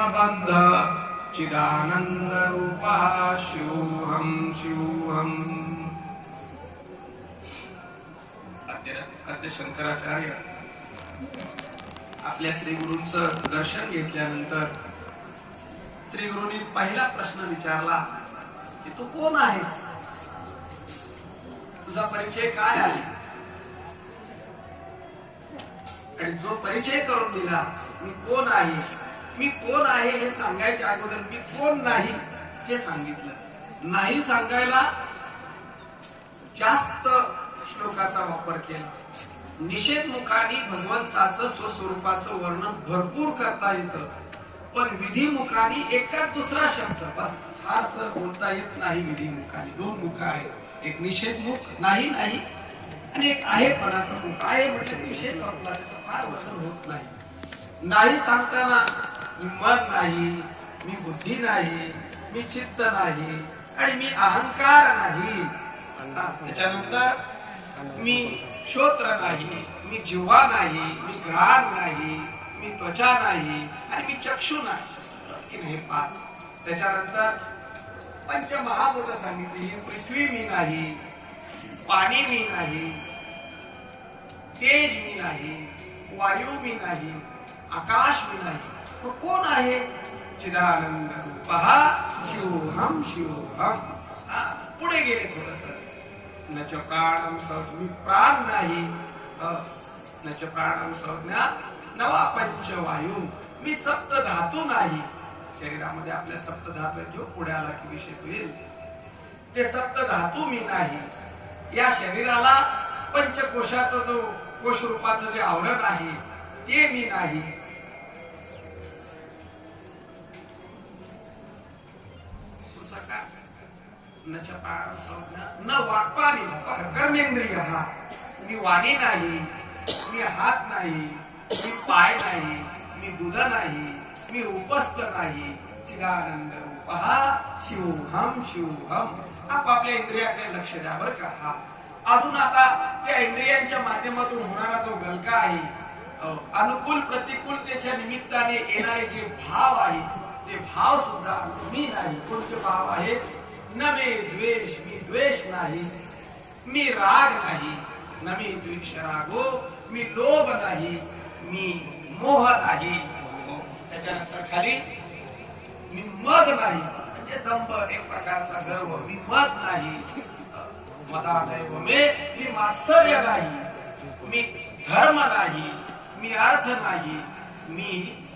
बद्ध चिदानंद रूपः शिवोऽहं शिवोऽहं। आद्य शंकराचार्य आपल्या श्री गुरूंचं दर्शन घेतल्यानंतर श्री गुरूंनी पहिला प्रश्न विचारला की तू कोण आहेस, तुझा परिचय काय आहे? आणि जो परिचय करून दिला मी कोण आहे, मी कोण आहे हे सांगायच्या अगोदर मी कोण नाही हे सांगितलं. नाही सांगायला जास्त श्लोकाचा वापर केला. निषेधमुखाने भगवंताचं स्वस्वरूपाचं वर्णन भरपूर करता येतं, पण विधिमुखाने एकाच दुसरा शब्द बस फारसं बोलता येत नाही. विधिमुखाने दोन मुख आहेत, एक निषेधमुख नाही नाही आणि एक आहेपणाचं मुख. आहे म्हटलं विषय संपला, त्याचं फार वर्णन होत नाही. नाही सांगताना मी मन नाही, मी बुद्धी नाही, मी चित्त नाही आणि मी अहंकार नाही. त्याच्यानंतर मी श्रोत्र नाही, मी जिव्हा नाही, मी घ्राण नाही, मी त्वचा नाही आणि मी चक्षु नाही. हे पाच. त्याच्यानंतर पंचमहाभूत सांगितली. पृथ्वी मी नाही, पाणी मी नाही, तेज मी नाही, वायू मी नाही, आकाश मी नाही. तो कोण आहे? चिदानंद रूपः शिवोऽहं शिवोऽहं. पुढे गेले थोडस. न च प्राणं संज्ञा, प्राण नाही. न च प्राणं संज्ञा नवा पंचवायू. मी सप्त धातू नाही. शरीरामध्ये आपल्या सप्त धातू जो पुढे आला की विषय होईल. ते सप्त धातू मी नाही. या शरीराला पंचकोशाचं जो कोश रूपाचं जे आवरण आहे ते मी नाही. न वाक्पाणी कर्मेंद्रिय. मी वाणी नाही, मी हात नाही, मी पाय नाही, मी बुध नाही, मी उपस्थ नाही. चिदानंद रूपः शिवोऽहं शिवोऽहं. आपापल्या इंद्रियाकडे लक्ष द्या बरं का. अजून आता त्या इंद्रियांच्या माध्यमातून होणारा जो गलका आहे, अनुकूल प्रतिकूलतेच्या निमित्ताने येणारे जे भाव आहेत ते भाव सुद्धा मी नाही. कोणते भाव आहेत? न मे द्वेष, मी द्वेष नाही. मी राग नाही, न मे द्वेषरागो. मी लोभ नाही, मी मोह नाही. त्याच्यानंतर खाली मी मद नाही, म्हणजे दंभ, एक प्रकारचा गर्व. मी मद नाही. मदानैव मे, मी मात्सर्य नाही. मी धर्म नाही, मी अर्थ नाही, मी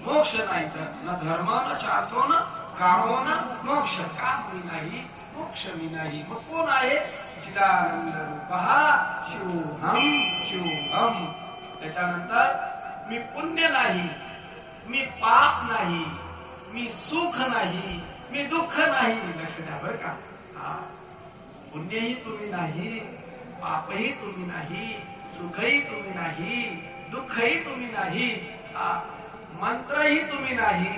मोक्ष नाही. तर न धर्म न चार्थो न कामो न मोक्ष. काम मी नाही, मोक्ष मी नाही. मग कोण आहे? चिदानंद रूपः शिवोऽहं शिवोऽहं. त्याच्यानंतर मी पुण्य नाही, मी पाप नाही, मी सुख नाही, मी दुःख नाही. लक्ष द्या बरं का. पुण्यही तुम्ही नाही, पापही तुम्ही नाही, सुखही तुम्ही नाही, दुःखही तुम्ही नाही, मंत्रही तुम्ही नाही,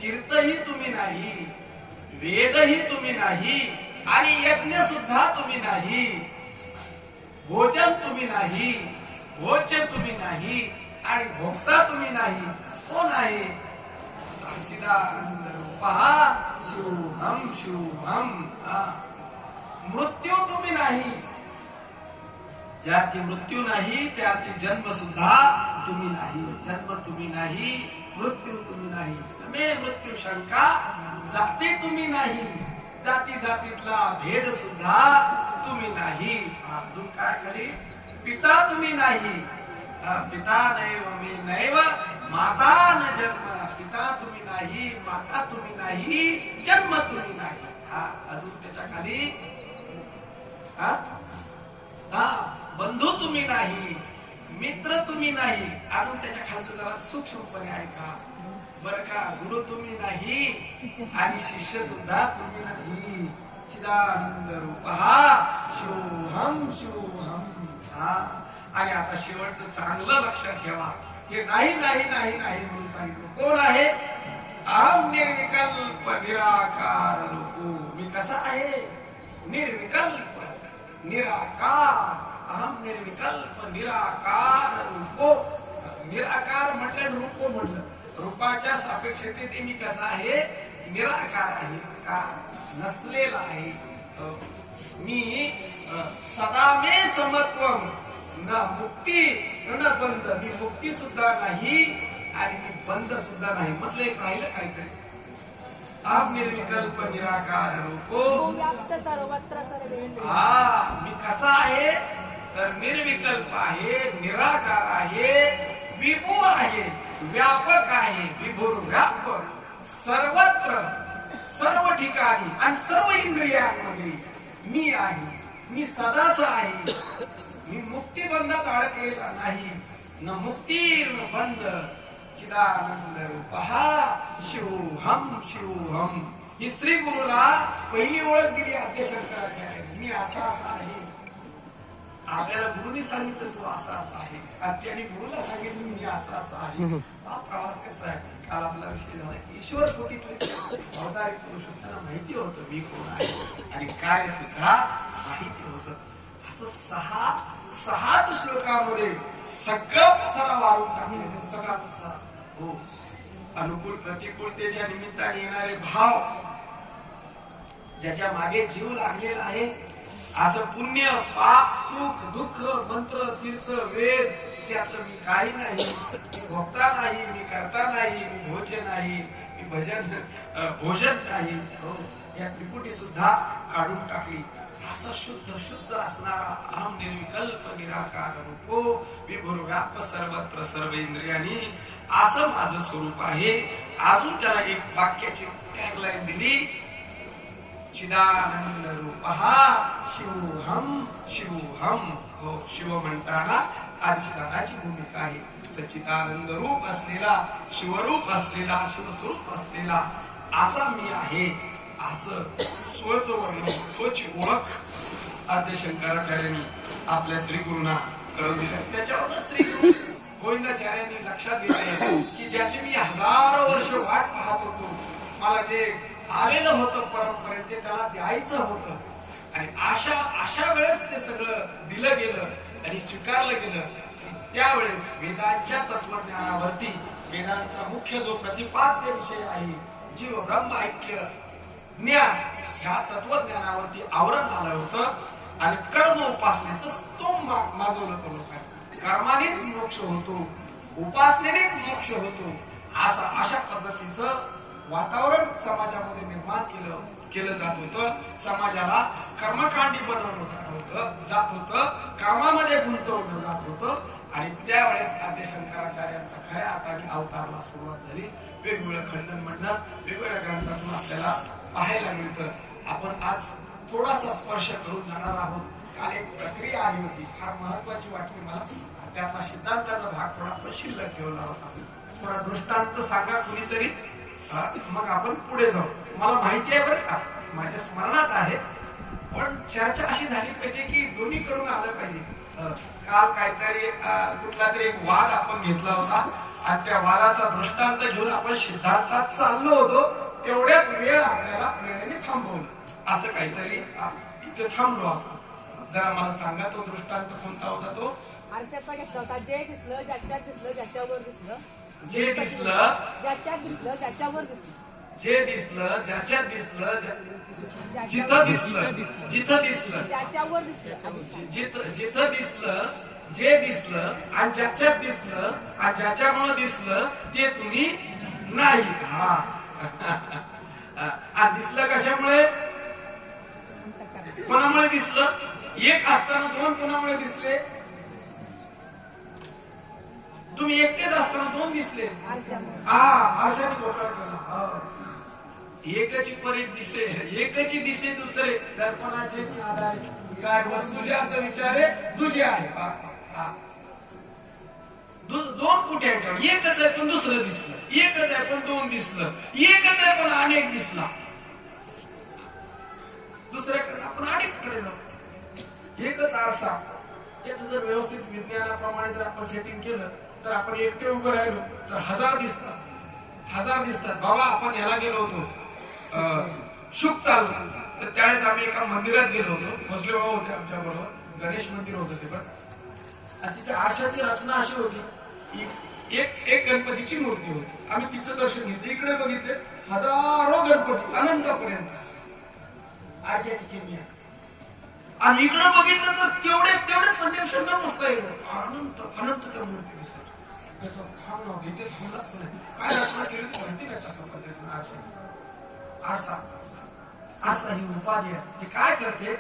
कीर्तही तुम्ही नाही, वेदही तुम्ही नाही आणि यज्ञ सुद्धा तुम्ही नाही. भोजन तुम्ही नाही, भोज्य तुम्ही नाही आणि भोक्ता तुम्ही नाही. कोण आहे? चिदानंद रूपः शिवोऽहं शिवोऽहं. मृत्यू तुम्ही नाही. ज्यार्थी मृत्यू नाही त्यार्थी जन्म सुद्धा तुम्ही नाही. जन्म तुम्ही नाही, मृत्यू तुम्ही नाही. मे मृत्यू शंका. जाती तुम्ही नाही, जाती जातीतला भेद सुद्धा तुम्ही नाही. अजून काय खरी? पिता तुम्ही नाही. पिता नैव मे नैव माता न जन्म. पिता तुम्ही नाही, माता तुम्ही नाही, जन्म तुम्ही नाही. अजून त्याच्या खाली बंधू तुम्ही नाही, मित्र तुम्ही नाही. अजून त्याच्या खालचं जरा सूक्ष्मपणे ऐका बर का. गुरु तुम्ही नाही आणि शिष्य सुद्धा तुम्ही नाही. चिदानंद रूपः शिवोऽहं शिवोऽहं. आणि आता शेवटचं चांगलं लक्षात ठेवा. हे नाही नाही नाही नाही म्हणून सांगितलं. कोण आहे? अहं निर्विकल्प निराकार रूपो. मी कसा आहे? निर्विकल्प निराकार. अहम निर्विकल्प निराकार रूपो. निराकार म्हटलं, रूप म्हटलं. रूपाच्या सापेक्षतेने मी कसा आहे? निराकार आहे का? नसलेला आहे. मी सदा मे समत्वम, न मुक्ती न बंध. मी मुक्ती सुद्धा नाही आणि मी बंध सुद्धा नाही. म्हटलं एक राहिलं काहीतरी. आप निर्विकल्प निराकार रूपो सर्वत्र सर्वेंद्रिय. मी कसा आहे? तर निर्विकल्प आहे, निराकार आहे, विभू आहे, व्यापक आहे. विभुर व्यापक सर्वत्र, सर्व ठिकाणी आणि सर्व इंद्रियांमध्ये मी आहे. मी सदाच आहे. मी मुक्तिबंधात अडकलेला नाही. न मुक्ती न बंध. चिदानंद रूपहा शिवोहम शिवोहम. ही श्री गुरुला पहिली ओळख दिली आद्य शंकराचार्य. मी असा आहे. आपल्याला गुरुनी सांगितलं तू असा आहे, आणि त्याने गुरुला सांगितलं मी असा आहे. हा प्रवास कसा आहे? काल आपला विषय झाला ईश्वर कोटीतले अवतारी पुरुष त्यांना माहिती होतं मी कोण आहे आणि काय सुद्धा माहिती होतं. असं सहाच श्लोकामध्ये सगळं पसारा वाढून टाकले. सगळा पसारा. हो, अनुकूल प्रतिकूलतेच्या निमित्ताने येणारे भाव, ज्याच्या मागे जीव लागलेला आहे, असं पुण्य पाप सुख दुःख मंत्र तीर्थ वेद, त्यातलं मी काही नाही. मी भोगता नाही, मी करता नाही, मी भोज्य नाही, मी भोजन नाही. हो, या त्रिपुटी सुद्धा काढून टाकली. असा शुद्ध असणारा अहम निर्विकल्प निराकार रूपो विभुर्व्याप सर्वत्र सर्व इंद्रियांनी, असं माझं स्वरूप आहे. अजून त्याला एक वाक्याची टॅगलाईन दिली. चिदानंद रूपहा शिवोहम शिवोहम. हो, शिव म्हणताना अधिष्ठानाची भूमिका आहे. सच्चिदानंद रूप असलेला, शिवरूप असलेला, शिवस्वरूप असलेला असा मी आहे. असं स्वच वर्णन, स्वची ओळख आद्य शंकराचार्यांनी आपल्या श्री गुरुंना करून दिलं. त्याच्यावर श्री गुरु गोविंदाचार्यांनी लक्षात घेतलं की ज्याची मी हजारो वर्ष वाट पाहत होतो, मला जे आलेलं होतं परंपरेत ते त्याला द्यायचं होतं, आणि अशा वेळेस ते सगळं दिलं गेलं आणि स्वीकारलं गेलं. त्यावेळेस वेदांच्या तत्वज्ञानावरती, वेदांचा मुख्य जो प्रतिपाद्य विषय आहे जीव ब्रह्म ऐक्य ज्ञान, ह्या तत्वज्ञानावरती आवरण आलं होतं आणि कर्म उपासनेचं स्तोम माजवलं होतं लोकांनी. कर्मानेच मोक्ष होतो, उपासनेनेच मोक्ष होतो, अशा पद्धतीचं वातावरण समाजामध्ये निर्माण केलं जात होतं. समाजाला कर्मकांडी बनवलं जात होतं, कामामध्ये गुंतवलं जात होतं. आणि त्यावेळेस आद्य शंकराचार्यांचा खऱ्या अर्थाने अवताराला सुरुवात झाली. वेगवेगळं खंडन म्हणणं वेगवेगळ्या ग्रंथातून आपल्याला पाहायला मिळतं. आपण आज थोडासा स्पर्श करून जाणार आहोत. काल एक प्रक्रिया आली होती, फार महत्वाची वाटली मला. त्यातला सिद्धांताचा भाग थोडा पण शिल्लक ठेवला होता. थोडा दृष्टांत सांगा कुणीतरी, मग आपण पुढे जाऊ. मला माहिती आहे बरं का, माझ्या स्मरणात आहे, पण चर्चा अशी झाली पाहिजे की दोन्ही कडून आलं पाहिजे. काल काहीतरी कुठला तरी एक वाद आपण घेतला होता आणि त्या वादाचा दृष्टांत घेऊन आपण सिद्धांतात चाललो होतो. तेवढ्याच वेळ आपल्याला वेळेने थांबवलं. असं काहीतरी इथे थांबलो आपण. जरा मला सांगा तो दृष्टांत कोणता होता? तो आरशाचा घेतला होता. जे दिसलं, ज्याच्यात दिसलं, ज्याच्यावर दिसलं, जे दिसलं, ज्याच्यात दिसलं, ज्याच्यावर दिसलं, जे दिसलं, ज्याच्यात दिसलं, जिथं दिसलं, जिथं दिसलं, ज्याच्यावर दिसलं, जिथं दिसलं, जे दिसलं आणि ज्याच्यात दिसलं आणि ज्याच्यामुळे दिसलं ते तुम्ही नाही. हा दिसलं कशामुळे? कोणामुळे दिसलं? एक असताना दोन कोणामुळे दिसले? तुम्ही एकटेच असताना दोन दिसले. आरशाने घोटाळा केला. एकची परीत दिसे, एकची दिसे दुसरे, दर्पणाचे आधारे काय वस्तू जे आता विचारे तुझे आहे. दोन कुठे आहेत? एकच आहे पण दुसरं दिसलं, एकच आहे पण दोन दिसलं, एकच आहे पण अनेक दिसला. दुसऱ्याकडे आपण अनेककडे जाऊ. एकच आरसा, त्याच जर व्यवस्थित विज्ञानाप्रमाणे जर आपण सेटिंग केलं तर आपण एकटे उभं राहिलो तर हजार दिसतात. बाबा आपण ह्याला गेलो होतो शुक चालू, तर त्यावेळेस आम्ही एका मंदिरात गेलो होतो. भोसले बाबा होते आमच्या बरोबर. गणेश मंदिर होतं ते. पण तिथे आरशाची रचना अशी होती की एक गणपतीची मूर्ती होती. आम्ही तिचं दर्शन घेतलं. इकडे बघितले हजारो गणपती अनंतापर्यंत आरशाची किमया. आणि इकडे बघितलं तर तेवढेच म्हणजे 100 पुस्तक अनंत अनंत त्या मूर्ती दिसायची. त्याचं थांब नव्हतं, इथे थांबलाच नाही. काय रचना केली ती माहिती नाही कशा पद्धतीने आरसा ही उपाधी आहे. ती काय करते,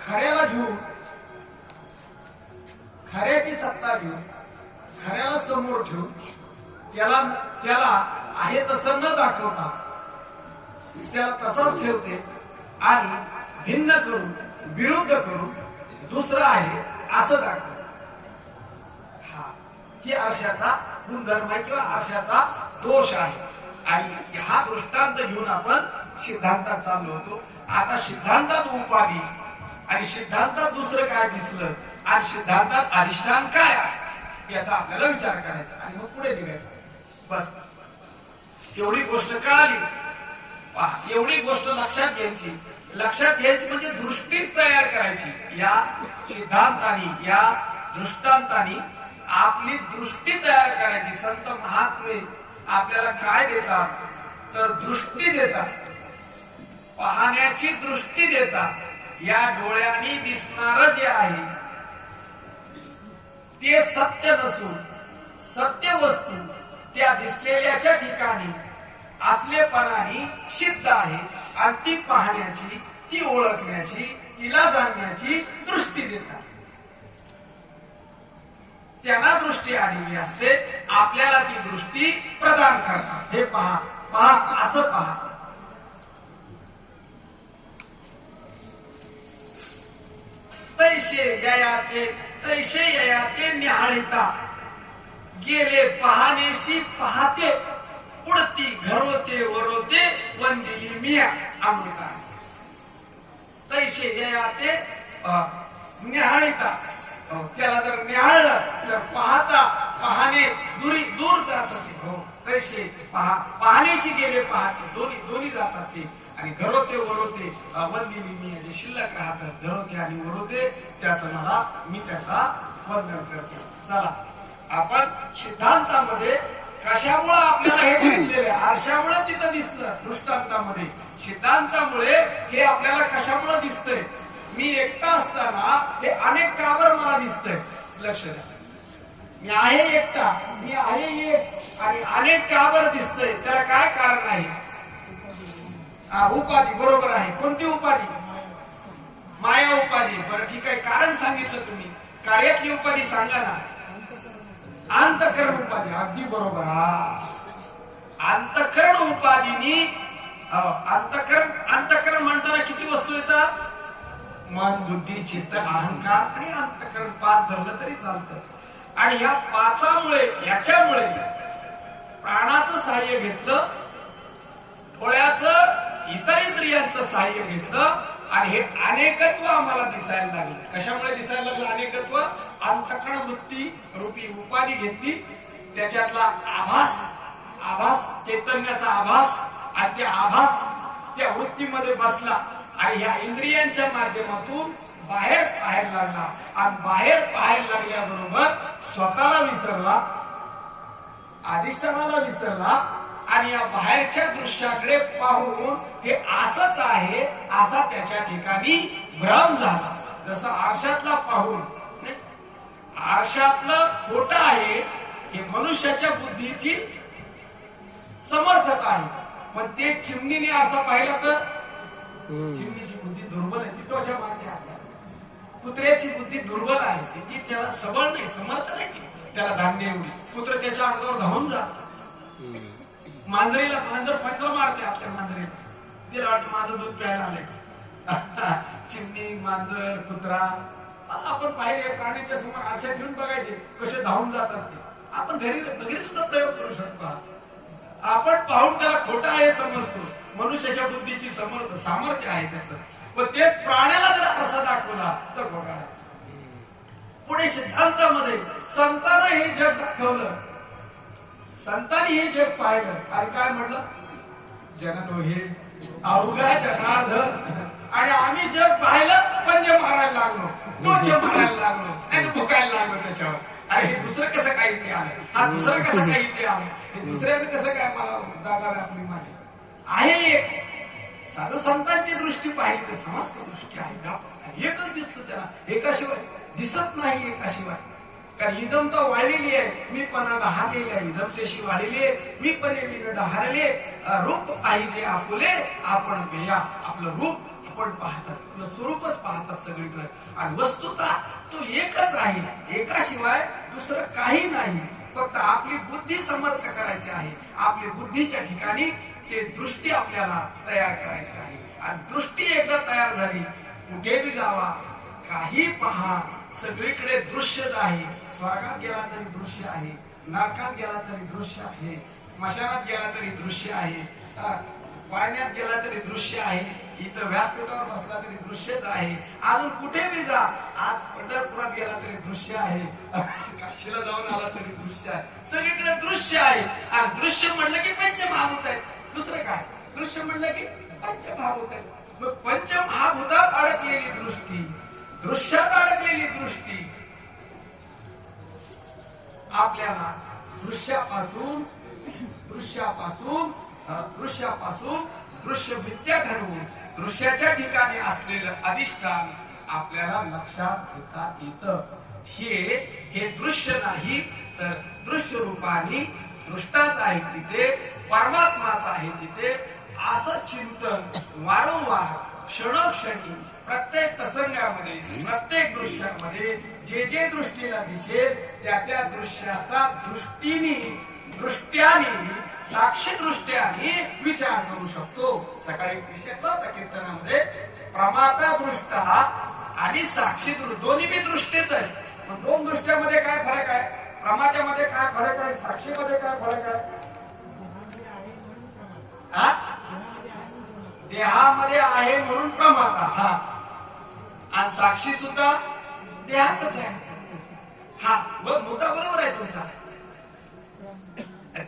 खऱ्याला घेऊन, खऱ्याची सत्ता घेऊन, खऱ्याला समोर ठेवून त्याला आहे तसं न दाखवता त्याला तसाच ठेवते आणि भिन्न करून, विरुद्ध करून दुसरं आहे असं दाखवते. ही आरशाचा गुणधर्म आहे किंवा आरशाचा दोष आहे. आणि हा दृष्टांत घेऊन आपण सिद्धांतात चाललो होतो. आता सिद्धांतात उपाधी आणि सिद्धांतात दुसरं काय दिसलं आणि सिद्धांतात अधिष्ठान काय आहे याचा आपल्याला विचार करायचा आणि मग पुढे निघायचं. बस एवढी गोष्ट कळाली. एवढी गोष्ट लक्षात घ्यायची म्हणजे दृष्टीच तयार करायची. या सिद्धांतानी, या दृष्टांतानी आपली दृष्टी तयार करायची. संत महात्मे आपल्याला काय देतात तर दृष्टी देतात, पाहण्याची दृष्टी देतात. या डोळ्यांनी दिसणार जे आहे ते सत्य नसून सत्य वस्तू त्या दिसलेल्याच्या ठिकाणी असलेपणाने सिद्ध आहे. आणि ती पाहण्याची, ती ओळखण्याची, तिला जाणण्याची दृष्टी देतात. त्यांना दृष्टी आलेली असते, आपल्याला ती दृष्टी प्रदान करतात. हे पहा असं पहा. तैसे ययाते निहाळिता गेले पाहणेशी पाहते उडती घरोते वरोते वंदिली मिया अमृता. तैसे ययाते निहाळिता, त्याला जर निहाळलं तर पाहणे दूर जातात. तैसे पाहणेशी गेले पाहते दोन्ही जातात ते. आणि घरोते वरोते वंदिली मिया, जे शिल्लक राहतात घरोते आणि वरोते मी त्याचा वंदन करतो. चला आपण सिद्धांतामध्ये कशामुळे आपल्याला हे दिसलेलं आहे, आरशामुळे तिथं दिसलं. दृष्टांतामध्ये सिद्धांतामुळे हे आपल्याला कशामुळे दिसतंय. मी एकटा असताना हे अनेक काबर मला दिसतंय. लक्ष द्या, मी आहे एकटा, मी आहे एक आणि अनेक काबर दिसतंय. त्याला काय कारण आहे. उपाधी. बरोबर आहे. कोणती उपाधी. माया उपाधी. बरं ठीक आहे, कारण सांगितलं तुम्ही. कार्यातली उपाधी सांगा ना. अंतःकरण उपाधी. अगदी बरोबर. अंतःकरण उपाधीनी अंतःकरण म्हणताना किती वस्तू येतात. मन, बुद्धी, चित्त, अहंकार आणि अंतःकरण 5 धरलं तरी चालतं. आणि या 5मुळे, याच्यामुळे प्राणाचं सहाय्य घेतलं, डोळ्याचं, इतर इंद्रियांचं सहाय्य घेतलं आणि हे अनेकत्व आम्हाला दिसायला लागलं. कशामुळे दिसायला लागलं अनेकत्व. अंतःकरण वृत्ती रूपी उपाधी घेतली, त्याच्यातला आभास चैतन्याचा आभास आणि त्या आभास त्या वृत्तीमध्ये बसला आणि या इंद्रियांच्या माध्यमातून बाहेर पाहायला लागला. आणि बाहेर पाहायला लागल्याबरोबर स्वतःला विसरला, अधिष्ठानाला विसरला आणि या बाहेरच्या दृश्याकडे पाहून हे असंच आहे असा त्याच्या ठिकाणी भ्रम झाला. जसं आरशातला पाहून आरशातलं खोटं आहे हे मनुष्याच्या बुद्धीची समर्थता आहे. पण ते चिमणीने असं पाहिलं तर चिमणीची बुद्धी दुर्बल आहे, ती टोचा मारते हातात. कुत्र्याची बुद्धी दुर्बल आहे, ती त्याला सबळ नाही, समर्थ नाही, त्याला जाणणे एवढी. कुत्र त्याच्या अंगावर धावून जात. मांजर पंजा मारते आपल्या मांजरीला, तिला वाटतं माझं दूध प्यायला आलंय. चिमणी, मांजर, कुत्रा आपण पाहिले प्राणीच्या समोर आरशात घेऊन बघायचे कसे धावून जातात ते. आपण घरी सुद्धा प्रयोग करू शकतो. आपण पाहून त्याला खोटा आहे समजतो. मनुष्याच्या बुद्धीची सामर्थ्य आहे त्याचं. पण तेच प्राण्याला जर असा दाखवला तर खोटा आहे. पुढे सिद्धांतामध्ये संतांना हे जग दाखवलं, संतांनी हे जग पाहिलं आणि काय म्हटलं. जननो हे अवघा जनार्दन. आणि आम्ही जग पाहिलं पंजे मारायला लागलो. टोचे मारायला लागलो नाही तर भुकायला लागलो त्याच्यावर. अरे हे दुसरं कसं काही इथे आलं, हा दुसरं कसं काही इथे आलं, हे दुसऱ्याने कसं काय मला जागा व्यापली माझी. आहे एक साधू संतांची दृष्टी पाहिली तर समस्त दृष्टी आहे. एकच दिसतं त्याला, एकाशिवाय दिसत नाही एकाशिवाय. कारण इदमता वाढलेली आहे, मी पण डहारलेली आहे. इदमतेशी वाढलेली आहे, मी पण मी डहारले. रूप पाहिजे आपुले आपण पेया. आपलं रूप आपण पाहतात, आपलं स्वरूपच पाहतात सगळीकडे. आणि वस्तुता तो एकच आहे, एकाशिवाय दुसरं काही नाही. फक्त आपली बुद्धी समर्थ करायची आहे. आपली बुद्धीच्या ठिकाणी ते दृष्टी आपल्याला तयार करायची आहे. आणि दृष्टी एकदा तयार झाली, कुठे बी जावा, काही पहा, सगळीकडे दृश्यच आहे. स्वर्गात गेला तरी दृश्य आहे, नरकात गेला तरी दृश्य आहे, स्मशानात गेला तरी दृश्य आहे, पाण्यात गेला तरी दृश्य आहे, इथं व्यासपीठावर बसला तरी दृश्यच आहे. अजून कुठे बी जा, आज पंढरपुरात गेला तरी दृश्य आहे, काशीला जाऊन आला तरी दृश्य आहे. सगळीकडे दृश्य आहे. आणि दृश्य म्हणलं की पंचमहाभूत आहेत. दुसरं काय, दृश्य म्हणलं की पंचमहाभूत आहेत. मग पंचमहाभूतात अडकलेली दृष्टी, दृश्यात अडकलेली दृष्टी आपल्याला दृश्यापासून दृश्य विद्या ठरवून दृश्याच्या ठिकाणी असलेलं अधिष्ठान आपल्याला लक्षात घेता येतं. हे दृश्य नाही तर दृश्य रूपाने दृष्टाच आहे तिथे, परमात्माच आहे तिथे. असं चिंतन वारंवार क्षणोक्षणी प्रत्येक प्रसंगामध्ये, प्रत्येक दृश्यामध्ये जे जे दृष्टीला दिसेल त्या दृश्याचा दृष्ट्याने साक्षी दृष्ट्याने विचार करू शकतो. सकाळी विषय होता कीर्तनामध्ये, प्रमाता दृष्ट आणि साक्षी दृष्ट दोन्ही बी दृष्टीच आहेत. मग दोन दृष्ट्यामध्ये काय फरक आहे, प्रमात्यामध्ये काय फरक आहे, साक्षीमध्ये काय फरक आहे. देहामध्ये आहे म्हणून प्रमाता, हा, आणि साक्षी सुद्धा देहातच आहे. हा मुद्दा बरोबर आहे तुमचा.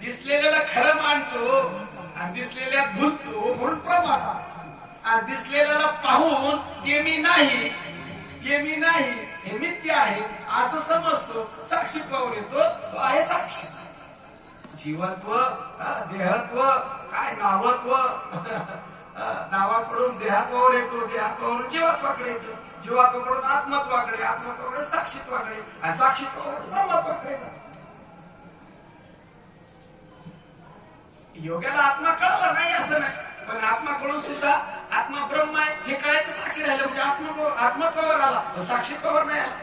दिसलेल्याला खरं मानतो आणि दिसलेल्या भूलतो म्हणून प्रमाता. आणि दिसलेल्याला पाहून ते मी नाही हे मिथ्या आहे असं समजतो, साक्षीत्वावर येतो, तो आहे साक्षी. जीवत्व, देहत्व, काय नावत्व, नावाकडून देहात्वावर येतो, देहात्वावरून जीवात्वाकडे येतो, जीवात्वाकडून आत्मत्वाकडे, आत्मत्वाकडे साक्षीत्वाकडे, आणि साक्षीत्वाकडून ब्रह्मत्वाकडे. योग्याला आत्मा कळाला नाही असं नाही, पण आत्मा कळून सुद्धा आत्मा ब्रह्म आहे हे कळायचं बाकी राहिलं. म्हणजे आत्मत्वावर आला, साक्षीत्वावर नाही आला.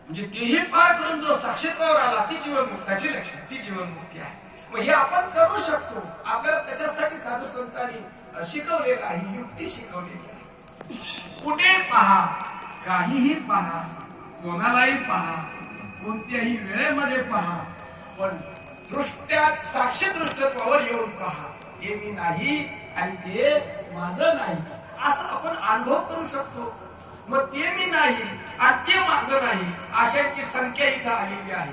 म्हणजे तेही पार करून जो साक्षीत्वावर आला ती जीवनमुक्ताची लक्षण, ती जीवनमुक्ती आहे. मग हे आपण करू शकतो. आपल्याला त्याच्यासाठी साधू संतांनी शिकवलेलं आहे, युक्ती शिकवलेली आहे. कुठे पहा, काहीही पहा, कोणालाही पहा, कोणत्याही वेळेमध्ये पहा, पण दृष्ट्यात साक्षी दृष्टत्वावर येऊन पहा. ते मी नाही आणि ते माझं नाही असं आपण अनुभव करू शकतो. मग ते मी नाही आणि ते माझं नाही अशांची संख्या इथं आलेली आहे.